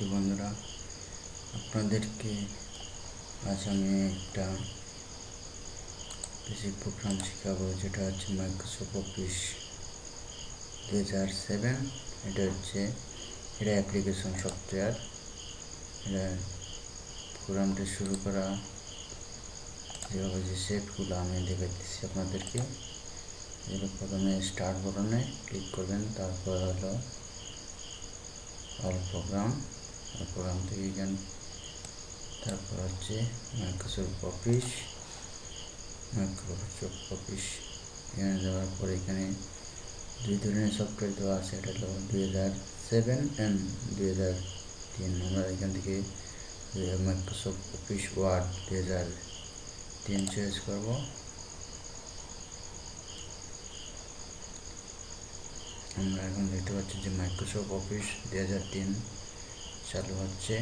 শিক্ষার্থী বন্ধুরা, আপনাদেরকে আজ আমি একটা বেসিক প্রোগ্রাম শেখাবো, যেটা হচ্ছে মাইক্রোসফট অফিস 2007। এটা অ্যাপ্লিকেশন সফটওয়্যার। এটা প্রোগ্রামটা শুরু করা যেভাবে যে শেপগুলো আমি দেখাচ্ছি আপনাদেরকে। এগুলো প্রথমে স্টার্ট বাটনে ক্লিক করবেন, তারপর হলো অল প্রোগ্রাম থেকে তারপর হচ্ছে মাইক্রোসফট অফিস এখানে দেওয়ার পরে এখানে দুই ধরনের সফটওয়্যার দেওয়া আছে। এটা হলো 2007 এবং 2003। আমরা এখান থেকে মাইক্রোসফট অফিস ওয়ার্ড 2003 চয়েস করব। আমরা এখন দেখতে পাচ্ছি যে মাইক্রোসফট অফিস 2003 চালু হচ্ছে।